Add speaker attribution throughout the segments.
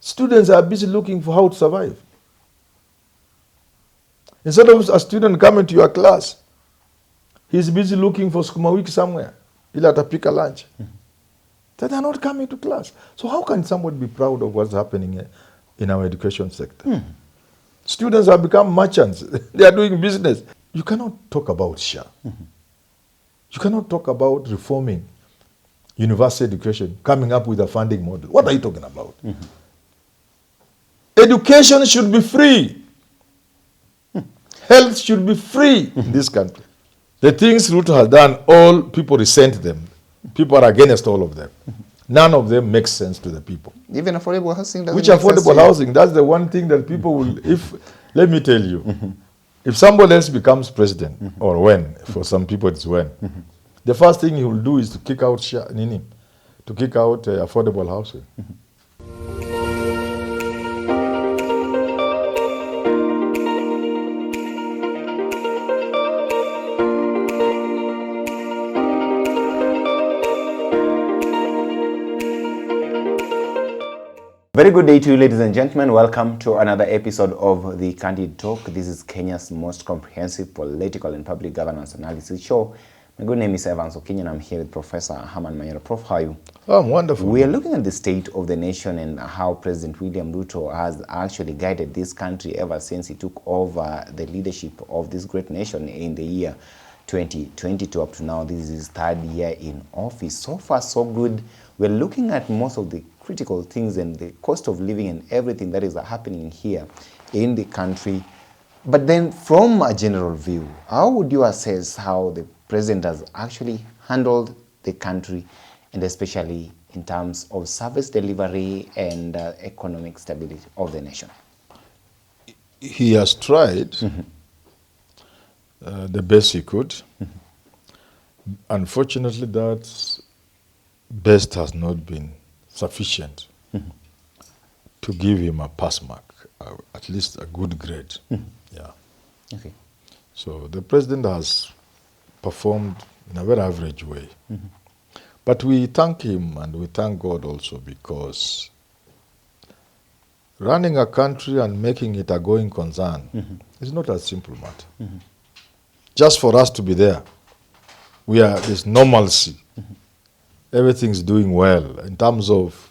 Speaker 1: Students are busy looking for how to survive. Instead of a student coming to your class, he's busy looking for sukuma wiki somewhere. He'll have to pick a lunch. They are not coming to class. So how can somebody be proud of what's happening in our education sector? Students have become merchants. They are doing business. You cannot talk about SHA. You cannot talk about reforming university education, coming up with a funding model. What are you talking about? Education should be free. Health should be free in this country. The things Ruto has done, all people resent them. People are against all of them. None of them makes sense to the people.
Speaker 2: Even affordable housing doesn't
Speaker 1: Which
Speaker 2: make sense
Speaker 1: affordable housing? That's the one thing that people will, let me tell you, if somebody else becomes president, or when, for some people it's when, the first thing he will do is to kick out affordable housing.
Speaker 2: Very good day to you, ladies and gentlemen. Welcome to another episode of the Candid Talk. This is Kenya's most comprehensive political and public governance analysis show. My good name is Evans Okinyi and I'm here with Professor Herman Manyora. Prof, how are you?
Speaker 1: Oh, I'm wonderful.
Speaker 2: We are looking at the state of the nation and how President William Ruto has actually guided this country ever since he took over the leadership of this great nation in the year 2022 up to now. This is his third year in office. So far, so good. We're looking at most of the critical things and the cost of living and everything that is happening here in the country. But then from a general view, how would you assess how the president has actually handled the country, and especially in terms of service delivery and economic stability of the nation?
Speaker 1: He has tried the best he could. Unfortunately, that best has not been sufficient to give him a pass mark, at least a good grade. Yeah.
Speaker 2: Okay.
Speaker 1: So the president has performed in a very average way. But we thank him and we thank God also, because running a country and making it a going concern is not a simple matter. Just for us to be there, there's normalcy. Everything's doing well in terms of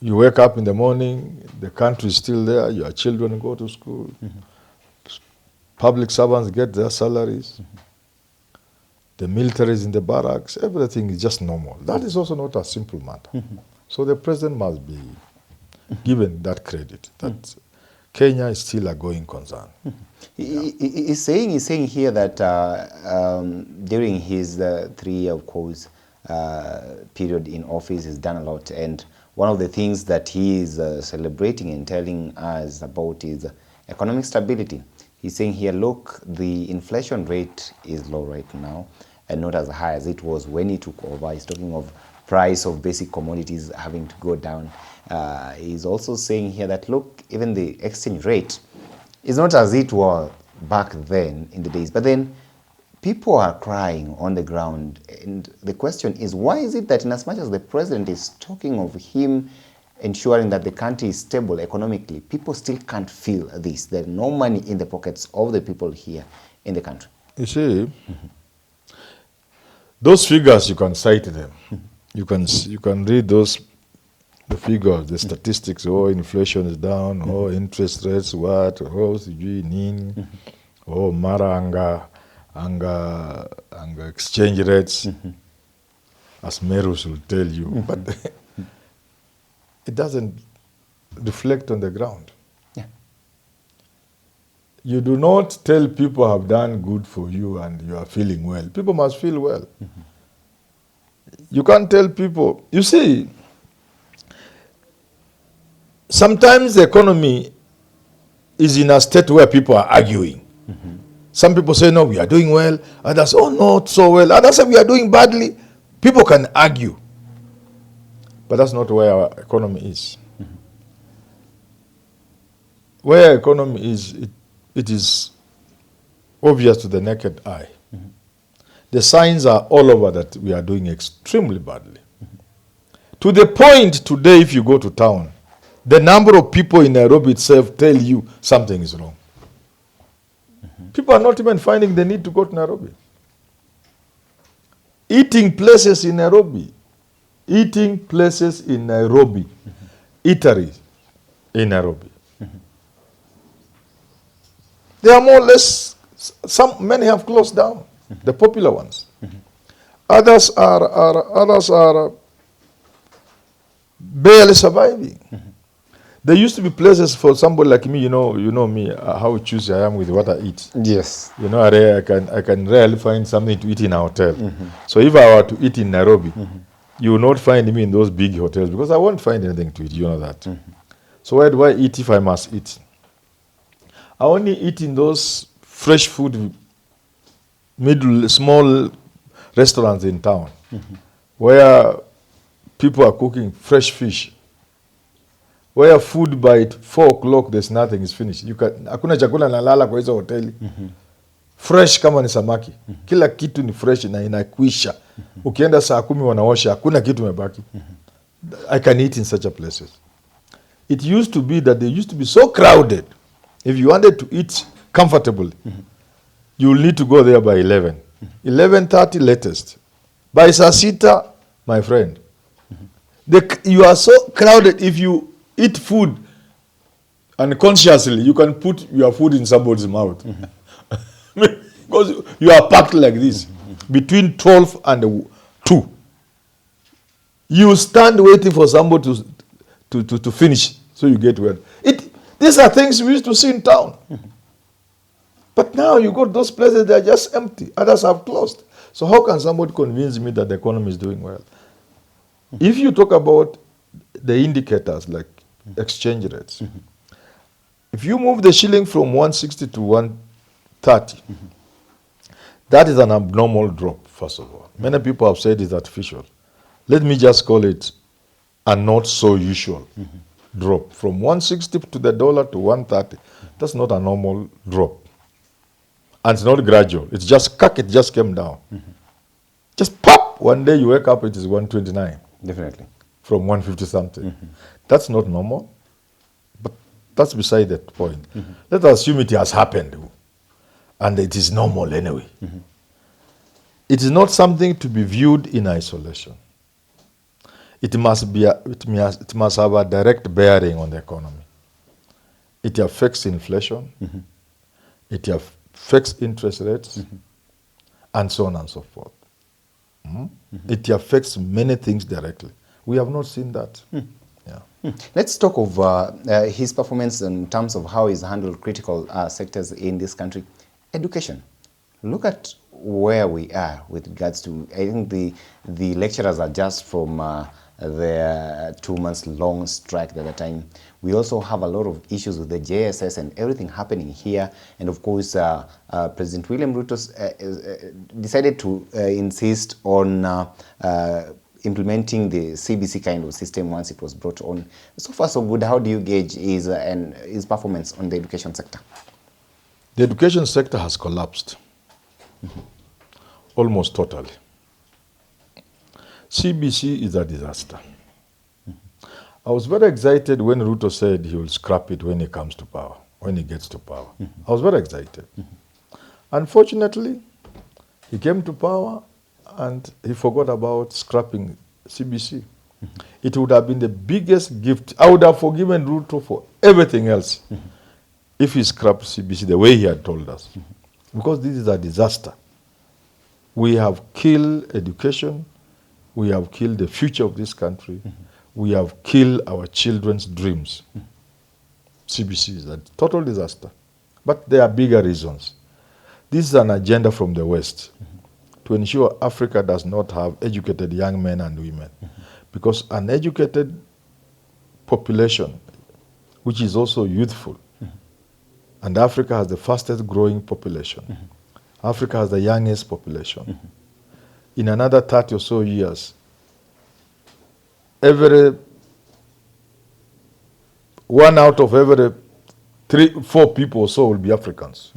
Speaker 1: you wake up in the morning, the country is still there, your children go to school, public servants get their salaries, the military is in the barracks, everything is just normal. That is also not a simple matter. So the president must be given that credit, that Kenya is still a going concern.
Speaker 2: He's saying here that during his 3-year, of course, period in office, he's done a lot, and one of the things that he is celebrating and telling us about is economic stability. He's saying here, look, the inflation rate is low right now and not as high as it was when he took over. He's talking of price of basic commodities having to go down. He's also saying here that, look, even the exchange rate is not as it was back then in the days, but then people are crying on the ground, and the question is, why is it that in as much as the president is talking of him ensuring that the country is stable economically, people still can't feel this? There's no money in the pockets of the people here in the country.
Speaker 1: You see, those figures, you can cite them. You can read the figures, the statistics. Oh, inflation is down. Oh, interest rates what? Oh, nini. Oh, mara anga exchange rates, as Merus will tell you, but it doesn't reflect on the ground.
Speaker 2: Yeah.
Speaker 1: You do not tell people have done good for you and you are feeling well. People must feel well. You can't tell people. You see, sometimes the economy is in a state where people are arguing. Some people say, no, we are doing well. Others, oh, not so well. Others say we are doing badly. People can argue. But that's not where our economy is. Where our economy is, it is obvious to the naked eye. The signs are all over that we are doing extremely badly. To the point today, if you go to town, The number of people in Nairobi itself tell you something is wrong. People are not even finding the need to go to Nairobi. Eating places in Nairobi. Eateries in Nairobi. They are more or less, many have closed down, the popular ones. Others are barely surviving. There used to be places for somebody like me, you know me, how choosy I am with what I eat.
Speaker 2: Yes.
Speaker 1: You know, I can rarely find something to eat in a hotel. So if I were to eat in Nairobi, you will not find me in those big hotels because I won't find anything to eat, you know that. So where do I eat if I must eat? I only eat in those fresh food, small restaurants in town, where people are cooking fresh fish, where food by 4 o'clock there's nothing, is finished. Hakuna chakula nalala kwa hizo hoteli. Fresh kama ni samaki. Kila kitu ni fresh na inakwisha. Ukienda saa 10 wanaosha, hakuna kitu imebaki. I can eat in such a places. It used to be that they used to be so crowded. If you wanted to eat comfortably, you will need to go there by 11. 11:30 latest. By saa 6, my friend, you are so crowded. If you eat food unconsciously, you can put your food in somebody's mouth. Because you are packed like this. Between 12 and 2. You stand waiting for somebody to finish so you get well. These are things we used to see in town. But now you go to those places, they are just empty. Others have closed. So how can somebody convince me that the economy is doing well? If you talk about the indicators like exchange rates, if you move the shilling from 160 to 130, that is an abnormal drop, first of all. Many people have said it's artificial. Let me just call it a not so usual drop. From 160 to the dollar to 130, that's not a normal drop. And it's not gradual. It's just it just came down. Just pop, one day you wake up, it is 129.
Speaker 2: Definitely.
Speaker 1: From 150 something. That's not normal. But that's beside that point. Let us assume it has happened. And it is normal anyway. It is not something to be viewed in isolation. It must have a direct bearing on the economy. It affects inflation. It affects interest rates, and so on and so forth. It affects many things directly. We have not seen that. Yeah.
Speaker 2: Let's talk of his performance in terms of how he's handled critical sectors in this country. Education. Look at where we are with regards to, I think the lecturers are just from their 2 months long strike at the time. We also have a lot of issues with the JSS and everything happening here. And of course, President William Ruto decided to insist on implementing the CBC kind of system once it was brought on. So far so good. How do you gauge his performance on the education sector?
Speaker 1: The education sector has collapsed. Almost totally. CBC is a disaster. I was very excited when Ruto said he will scrap it when he comes to power, when he gets to power. I was very excited. Unfortunately, he came to power and he forgot about scrapping CBC. It would have been the biggest gift. I would have forgiven Ruto for everything else if he scrapped CBC the way he had told us. Because this is a disaster. We have killed education. We have killed the future of this country. We have killed our children's dreams. CBC is a total disaster. But there are bigger reasons. This is an agenda from the West to ensure Africa does not have educated young men and women. Because an educated population, which is also youthful, and Africa has the fastest growing population. Africa has the youngest population. In another 30 or so years, one out of every 3-4 people or so will be Africans.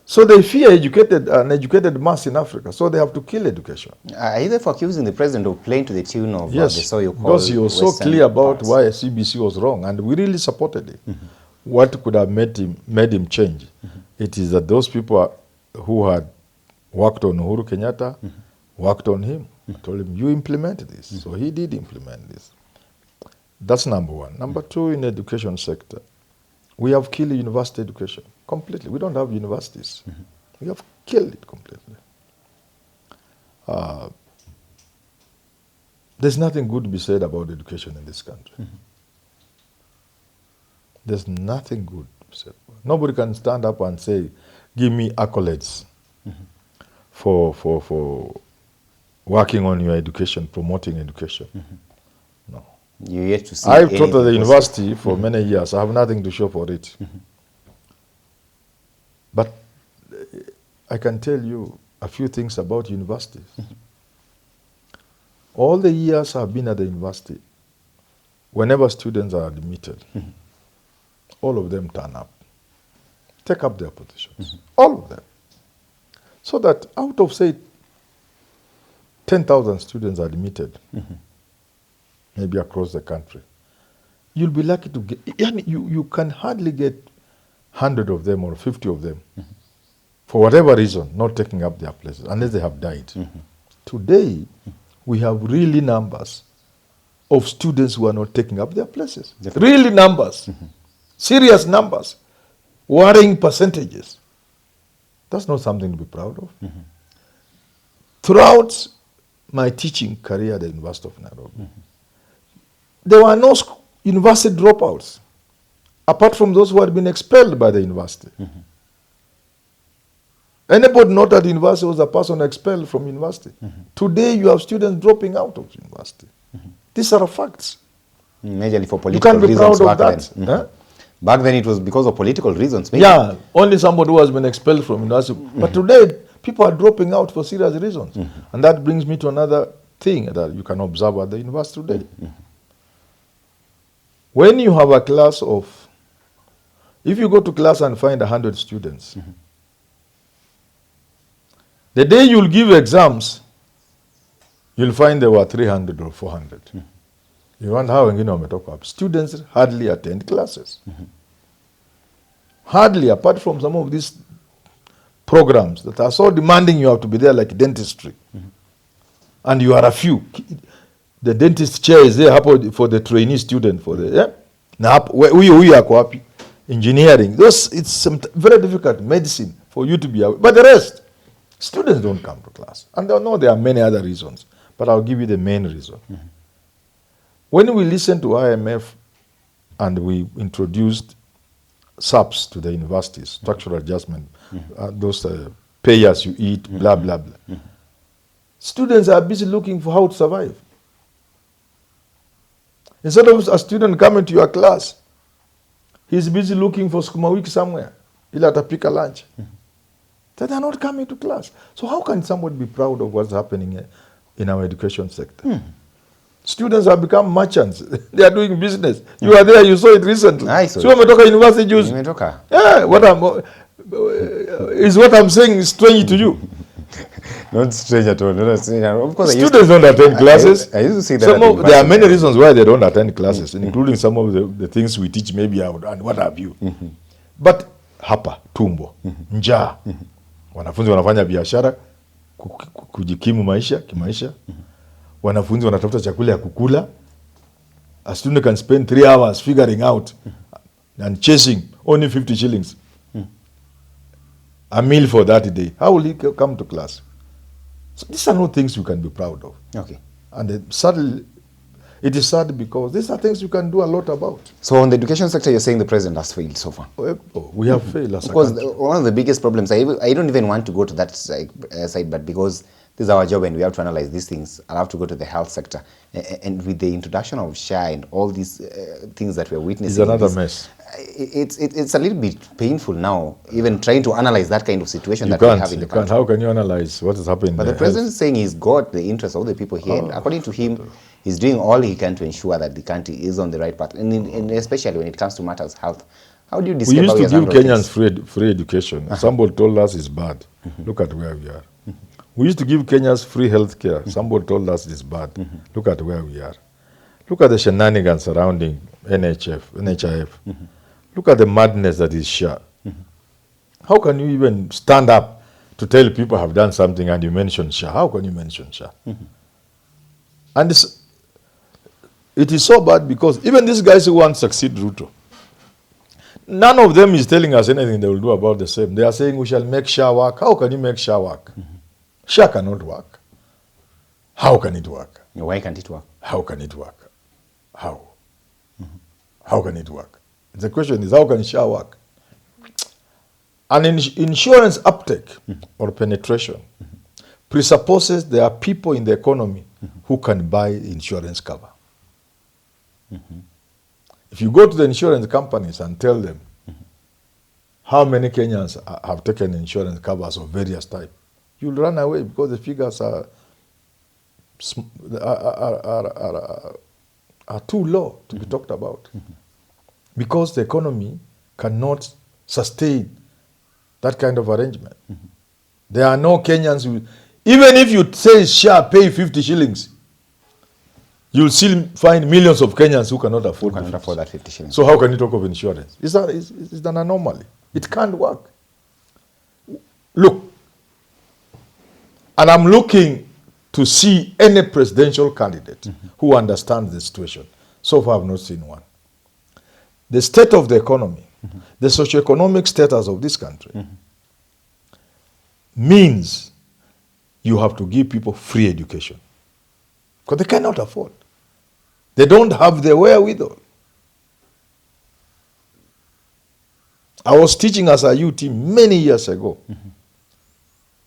Speaker 1: So they fear an educated mass in Africa. So they have to kill education.
Speaker 2: Are you therefore accusing the president of playing to the tune of
Speaker 1: Yes,
Speaker 2: the so-called
Speaker 1: because he was so
Speaker 2: Western
Speaker 1: clear about
Speaker 2: powers?
Speaker 1: why CBC was wrong, and we really supported it. What could have made him change? It is that those people who had worked on Uhuru Kenyatta worked on him. Told him, you implement this. So he did implement this. That's number one. Number two, in the education sector, we have killed university education completely. We don't have universities. We have killed it completely. There's nothing good to be said about education in this country. There's nothing good to be said. Nobody can stand up and say, give me accolades for working on your education, promoting education. No.
Speaker 2: You yet to see
Speaker 1: I've taught at the
Speaker 2: anything
Speaker 1: university for many years. I have nothing to show for it. But I can tell you a few things about universities. All the years I've been at the university, whenever students are admitted, all of them turn up, take up their positions, all of them. So that out of, say, 10,000 students are admitted, maybe across the country, you'll be lucky to get, you can hardly get 100 of them or 50 of them, for whatever reason, not taking up their places, unless they have died. Today, we have really numbers of students who are not taking up their places.
Speaker 2: Definitely.
Speaker 1: Really numbers, serious numbers, worrying percentages. That's not something to be proud of. Throughout my teaching career at the University of Nairobi, there were no university dropouts, apart from those who had been expelled by the university. Anybody not at university was a person expelled from university. Today you have students dropping out of university. These are facts.
Speaker 2: Majorly for
Speaker 1: You
Speaker 2: political
Speaker 1: can't be
Speaker 2: reasons
Speaker 1: proud of
Speaker 2: back
Speaker 1: that.
Speaker 2: then.
Speaker 1: Huh?
Speaker 2: Back then it was because of political reasons. Maybe.
Speaker 1: Yeah, only somebody who has been expelled from university. But today, people are dropping out for serious reasons. And that brings me to another thing that you can observe at the university today. When you have a class of, if you go to class and find 100 students, the day you'll give exams, you'll find there were 300 or 400. You wonder how wengine wametoka wapi. Students hardly attend classes. Hardly, apart from some of these programs that are so demanding you have to be there, like dentistry. And you are a few. The dentist chair is there for the trainee student. For the, yeah? Na huyu ako wapi? Engineering. It's very difficult. Medicine, for you to be away. But the rest, students don't come to class. And I know there are many other reasons, but I'll give you the main reason. When we listened to IMF and we introduced SAPs to the universities, structural adjustment, those pay as you eat, blah, blah, blah. Students are busy looking for how to survive. Instead of a student coming to your class, he's busy looking for sukuma wiki somewhere. Ila atapika lunch. They are not coming to class. So how can somebody be proud of what's happening in our education sector? Students have become merchants. They are doing business. You are there, you saw it recently.
Speaker 2: I saw
Speaker 1: So
Speaker 2: it.
Speaker 1: umetoka university juzi.
Speaker 2: Nimetoka.
Speaker 1: Yeah, what I'm saying is strange to you.
Speaker 2: Not strange at all. Not strange at all. Of course,
Speaker 1: Students don't attend classes.
Speaker 2: I used to see that. at the
Speaker 1: There are
Speaker 2: university.
Speaker 1: many reasons why they don't attend classes, including some of the things we teach maybe out and what have you. But hapa, tumbo, njaa, wanafunzi wanafanya biashara, kujikimu kimaisha. Wanafunzi wanatafuta chakula ya kukula. A student can spend 3 hours figuring out and chasing only 50 shillings. A meal for that day. How will he come to class? So these are not things you can be proud of.
Speaker 2: Okay.
Speaker 1: And sadly, it is sad because these are things you can do a lot about.
Speaker 2: So on the education sector, you're saying the president has failed so far?
Speaker 1: We have failed as a
Speaker 2: Because
Speaker 1: country.
Speaker 2: one of the biggest problems, I don't even want to go to that side, but because this is our job and we have to analyze these things, I'll have to go to the health sector. And with the introduction of SHA and all these things that we're witnessing.
Speaker 1: It's another mess.
Speaker 2: It's a little bit painful now, even trying to analyze that kind of situation
Speaker 1: You
Speaker 2: that we have in the country.
Speaker 1: How can you analyze what is happening?
Speaker 2: But the president is saying he's got the interests of the people here. And according to him, he's doing all he can to ensure that the country is on the right path. And especially when it comes to matters health, How do you
Speaker 1: We
Speaker 2: describe
Speaker 1: used
Speaker 2: how
Speaker 1: to
Speaker 2: he has
Speaker 1: give
Speaker 2: handled
Speaker 1: Kenyans
Speaker 2: things?
Speaker 1: free education. Somebody told us it's bad. Look at where we are. We used to give Kenyans free health care. Somebody told us it's bad. Look at where we are. Look at the shenanigans surrounding NHIF. Look at the madness that is SHA. How can you even stand up to tell people have done something and you mention SHA? How can you mention SHA? And it is so bad because even these guys who want to succeed Ruto, none of them is telling us anything they will do about the same. They are saying we shall make SHA work. How can you make SHA work? SHA cannot work. How can it work?
Speaker 2: Why can't it work?
Speaker 1: How can it work? How? How can it work? The question is, how can SHA work? An insurance uptake or penetration presupposes there are people in the economy who can buy insurance cover. If you go to the insurance companies and tell them how many Kenyans have taken insurance covers of various types, you'll run away because the figures are too low to be talked about. Because the economy cannot sustain that kind of arrangement. There are no Kenyans who, even if you say SHA pay 50 shillings, you'll still find millions of Kenyans who cannot afford,
Speaker 2: That 50 shillings.
Speaker 1: So how can you talk of insurance? It's an anomaly. It can't work. Look, and I'm looking to see any presidential candidate who understands the situation. So far, I've not seen one. The state of the economy, the socioeconomic status of this country means you have to give people free education because they cannot afford. They don't have the wherewithal. I was teaching as a UT many years ago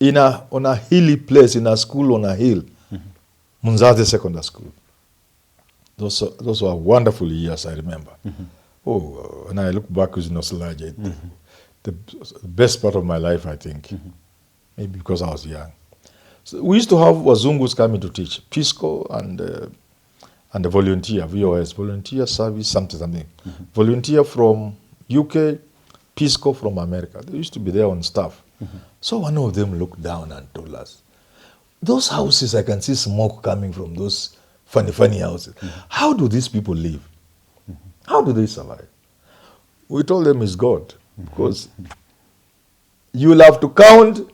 Speaker 1: on a hilly place, in a school on a hill, Munzate Secondary School. Those were wonderful years, I remember. Oh, when I look back with nostalgia, the best part of my life, I think. Maybe because I was young. So we used to have Wazungus coming to teach, Pisco and the volunteer, VOS, volunteer service, something. Volunteer from UK, Pisco from America. They used to be there on staff. So one of them looked down and told us, those houses, I can see smoke coming from those funny houses. How do these people live? How do they survive? We told them it's God. Because you will have to count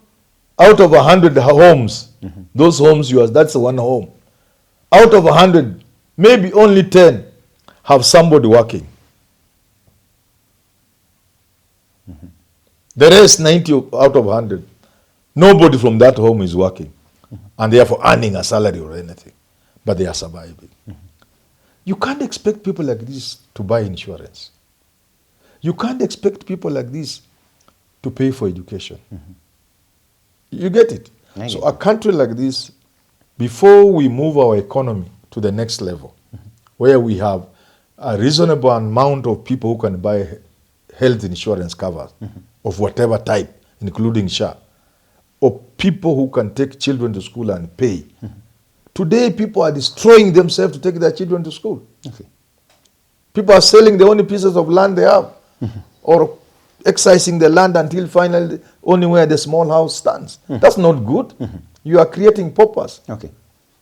Speaker 1: out of 100 homes, those homes yours, that's one home. Out of 100, maybe only 10 have somebody working. The rest 90 out of 100, nobody from that home is working and therefore earning a salary or anything, but they are surviving. You can't expect people like this to buy insurance. You can't expect people like this to pay for education. You get it? So a country like this, before we move our economy to the next level, where we have a reasonable amount of people who can buy health insurance covers of whatever type, including SHA, or people who can take children to school and pay. Today, people are destroying themselves to take their children to school. People are selling the only pieces of land they have, or excising the land until finally only where the small house stands. That's not good. You are creating paupers.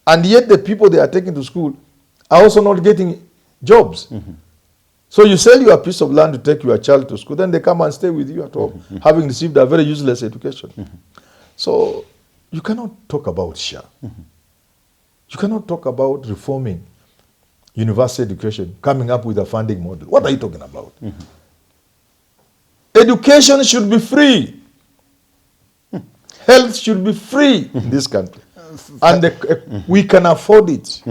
Speaker 1: And yet the people they are taking to school are also not getting jobs. So you sell your piece of land to take your child to school, then they come and stay with you at home, having received a very useless education. So you cannot talk about SHA. You cannot talk about reforming university education, coming up with a funding model. What are you talking about? Education should be free. Health should be free in this country. And we can afford it.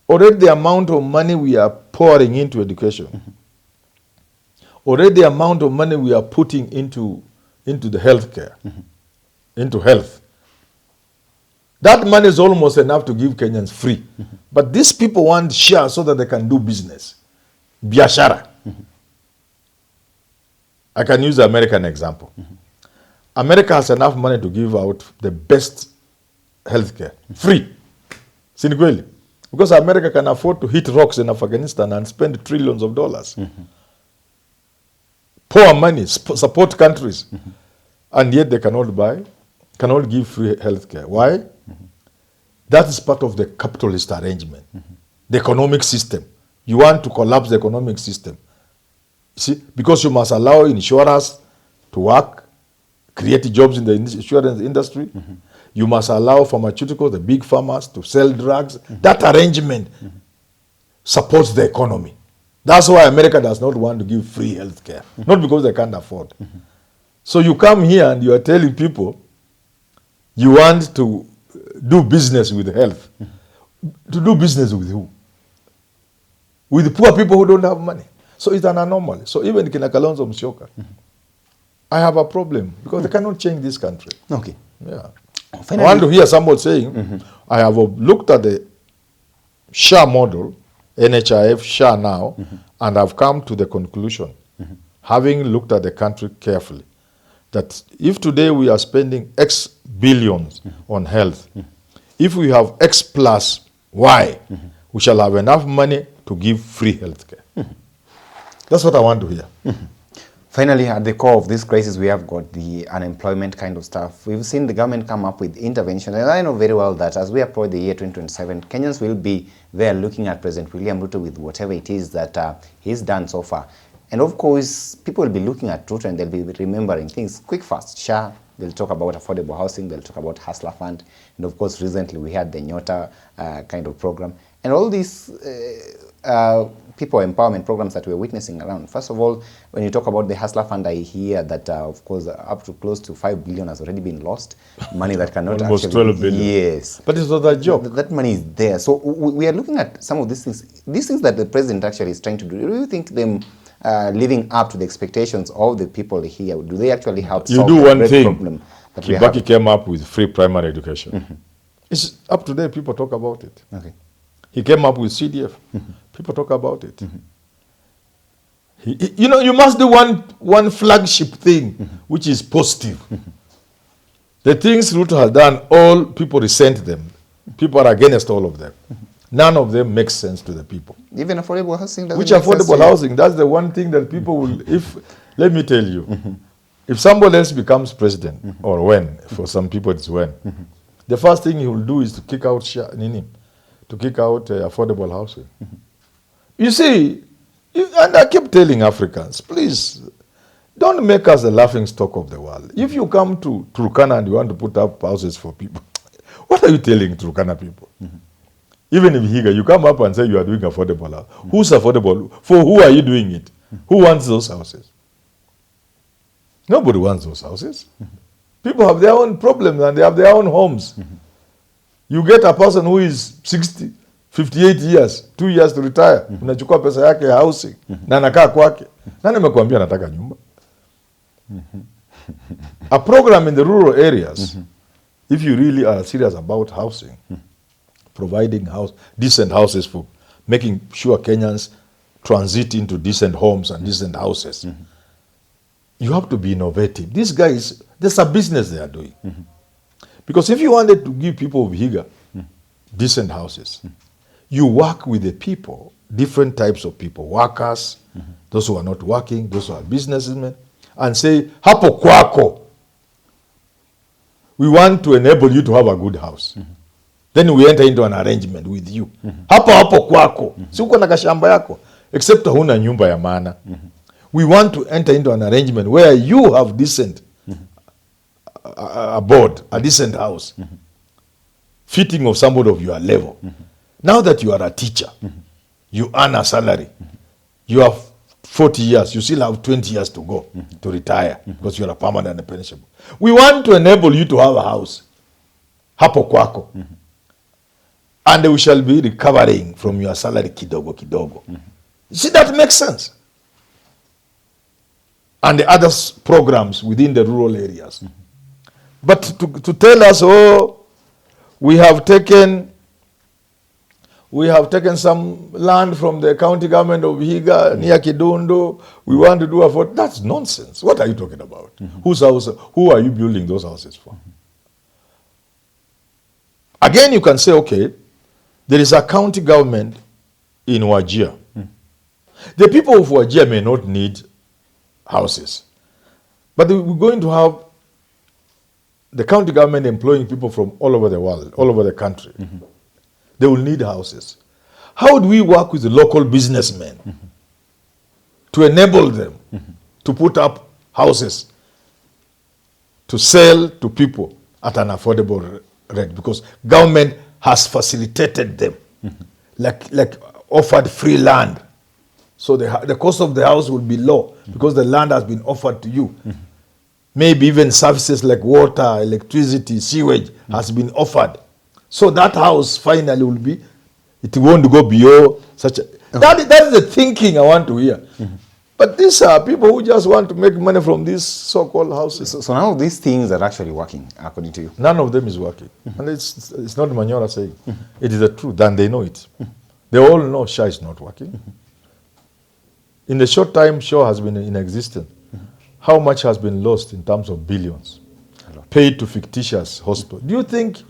Speaker 1: Already the amount of money we are pouring into education, already the amount of money we are putting into the healthcare, into health, that money is almost enough to give Kenyans free. But these people want SHA so that they can do business. Biashara. I can use the American example. America has enough money to give out the best healthcare, free. Sinikweli. Because America can afford to hit rocks in Afghanistan and spend trillions of dollars. pour money, support countries, and yet they cannot give free healthcare. Why? That is part of the capitalist arrangement, the economic system. You want to collapse the economic system. See, because you must allow insurers to work, create jobs in the insurance industry. You must allow pharmaceuticals, the big pharmas, to sell drugs. That arrangement supports the economy. That's why America does not want to give free health care. Not because they can't afford. So you come here and you are telling people you want to do business with health. To do business with who? With the poor people who don't have money. So it's an anomaly. So even in Kalonzo Musyoka, I have a problem because they cannot change this country.
Speaker 2: Okay.
Speaker 1: Yeah.
Speaker 2: Finally,
Speaker 1: I want to hear somebody saying, I have looked at the SHA model, NHIF SHA now, and I've come to the conclusion, having looked at the country carefully, that if today we are spending X billions on health, if we have X plus Y, we shall have enough money to give free health care. That's what I want to hear.
Speaker 2: Finally, at the core of this crisis, we have got the unemployment kind of stuff. We've seen the government come up with intervention, and I know very well that as we approach the year 2027, Kenyans will be there looking at President William Ruto with whatever it is that he's done so far. And of course, people will be looking at Ruto and they'll be remembering things quick, fast. SHA, they'll talk about affordable housing, they'll talk about Hustler Fund, and of course, recently we had the Nyota kind of program. And all these people empowerment programs that we're witnessing around. First of all, when you talk about the Hustler Fund, I hear that, of course, up to close to 5 billion has already been lost. Money that cannot
Speaker 1: almost
Speaker 2: actually...
Speaker 1: 12 billion.
Speaker 2: Yes.
Speaker 1: But it's not a joke.
Speaker 2: That money is there. So we are looking at some of these things that the president actually is trying to do. Do you think them living up to the expectations of the people here, do they actually help solve
Speaker 1: the
Speaker 2: one
Speaker 1: problem
Speaker 2: that we have?
Speaker 1: Kibaki came up with free primary education. It's up to date, people talk about it.
Speaker 2: Okay.
Speaker 1: He came up with CDF. People talk about it. You must do one flagship thing, which is positive. The things Ruto has done, all people resent them. People are against all of them. None of them makes sense to the people.
Speaker 2: Even affordable housing doesn't
Speaker 1: Which
Speaker 2: make sense
Speaker 1: affordable housing? That's the one thing that people will, let me tell you, if somebody else becomes president, or when, for some people it's when, the first thing he will do is to kick out affordable housing. You see, and I keep telling Africans, please, don't make us the laughing stock of the world. If you come to Turkana and you want to put up houses for people, what are you telling Turkana people? Even if you come up and say you are doing affordable house. Who's affordable? For who are you doing it? Who wants those houses? Nobody wants those houses. People have their own problems and they have their own homes. You get a person who is 60, 58 years, 2 years to retire. Unachukua pesa yake ya housing. Na anakaa kwake. Nani amekwambia anataka nyumba? A program in the rural areas, if you really are serious about housing, providing decent houses for making sure Kenyans transit into decent homes and decent houses, you have to be innovative. These guys, there's a business they are doing. Because if you wanted to give people of Vihiga decent houses, you work with the people, different types of people, workers, those who are not working, those who are businessmen, and say, hapo kwako, we want to enable you to have a good house. Then we enter into an arrangement with you. Hapo kwako, si uko na kashamba yako, except huna nyumba ya maana. We want to enter into an arrangement where you have decent abode, a decent house, fitting of somebody of your level. Now that you are a teacher, you earn a salary, you have 40 years, you still have 20 years to go to retire because you are a permanent and pensionable. We want to enable you to have a house, hapo kwako, and we shall be recovering from your salary kidogo kidogo. You see, that makes sense. And the other programs within the rural areas. But to tell us, oh, we have taken some land from the county government of Vihiga near Kidundo, we want to do afford. That's nonsense. What are you talking about? Whose house? Who are you building those houses for? Again, you can say, okay, there is a county government in Wajir. The people of Wajir may not need houses. But we're going to have the county government employing people from all over the world, all over the country. They will need houses. How do we work with the local businessmen to enable them to put up houses to sell to people at an affordable rate? Because government has facilitated them, like offered free land. So the cost of the house will be low because the land has been offered to you. Maybe even services like water, electricity, sewage has been offered. So that house finally will be, it won't go below such a, that is the thinking I want to hear. But these are people who just want to make money from these so-called houses.
Speaker 2: So now these things are actually working, according to you?
Speaker 1: None of them is working. And it's not Manyora saying. It is the truth, and they know it. They all know SHA is not working. In the short time SHA has been in existence, how much has been lost in terms of billions paid to fictitious hospitals? Do you think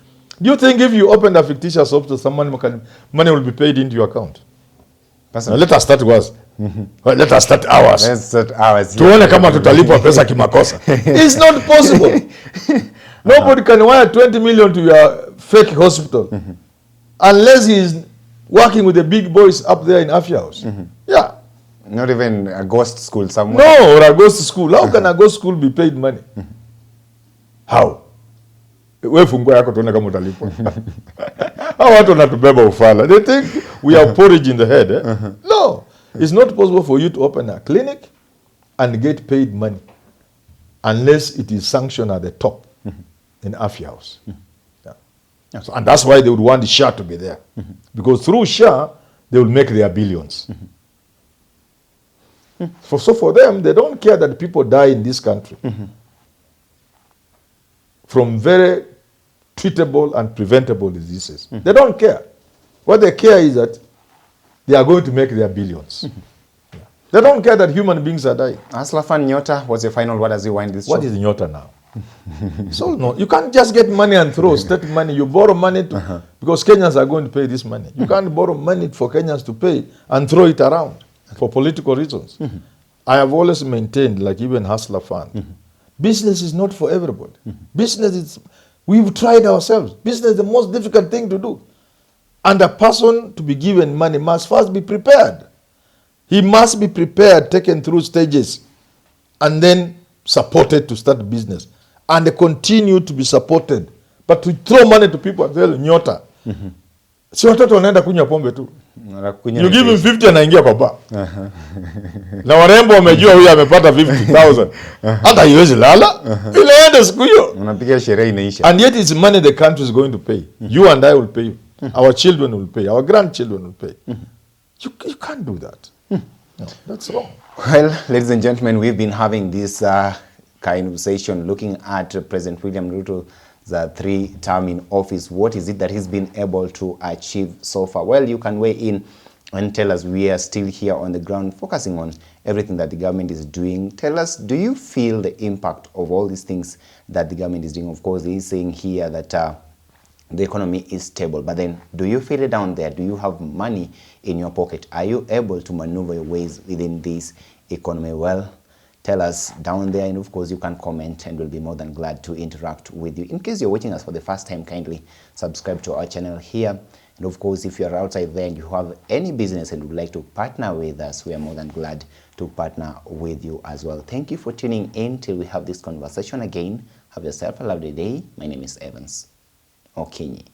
Speaker 1: if you open a fictitious hospital, some money will be paid into your account? Now, let us start ours. Let us start ours.
Speaker 2: Let's start ours.
Speaker 1: Tuone kama tutalipwa pesa kimakosa. It's not possible. Nobody can wire 20 million to your fake hospital unless he is working with the big boys up there in Afia House. Yeah.
Speaker 2: Not even a ghost school somewhere.
Speaker 1: No, or a ghost school. How can a ghost school be paid money? How? We fungua yako tuone kama utalipwa. How watu wanatubeba ufala? They think we have porridge in the head. No. It's not possible for you to open a clinic and get paid money unless it is sanctioned at the top in Afia House. Yeah. So, and that's why they would want the SHA to be there. Because through SHA, they will make their billions. So for them, they don't care that people die in this country from very treatable and preventable diseases. They don't care. What they care is that they are going to make their billions. They don't care that human beings are dying.
Speaker 2: Aslafan Nyota, what's your final word as you wind this show?
Speaker 1: What is Nyota now? So no, you can't just get money and throw state money. You borrow money to, because Kenyans are going to pay this money. You can't borrow money for Kenyans to pay and throw it around for political reasons. I have always maintained, like even Hustler Fund, business is not for everybody. Business is, we've tried ourselves. Business is the most difficult thing to do. And a person to be given money must first be prepared. He must be prepared, taken through stages, and then supported to start business. And they continue to be supported. But to throw money to people and tell Nyota, si watoto wanaenda kunywa pombe tu. You give him 50 anaingia kwa bar. Na warembo wamejua huyu amepata 50,000. Hata haiwezi lala. Ile ende siku hiyo.
Speaker 2: Unapiga sherehe inaisha.
Speaker 1: And yet it's money the country is going to pay. You and I will pay you. Our children will pay. Our grandchildren will pay. You can't do that. No, that's wrong.
Speaker 2: Well, ladies and gentlemen, we've been having this conversation looking at President William Ruto's 3 term in office. What is it that he's been able to achieve so far? Well, you can weigh in and tell us. We are still here on the ground focusing on everything that the government is doing. Tell us, do you feel the impact of all these things that the government is doing? Of course, he's saying here that the economy is stable, but then do you feel it down there? Do you have money in your pocket? Are you able to maneuver your ways within this economy? Well, tell us down there, and of course you can comment, and we'll be more than glad to interact with you. In case you're watching us for the first time, kindly subscribe to our channel here. And of course, if you're outside there and you have any business and would like to partner with us, we are more than glad to partner with you as well. Thank you for tuning in till we have this conversation again. Have yourself a lovely day. My name is Evans Okinyi.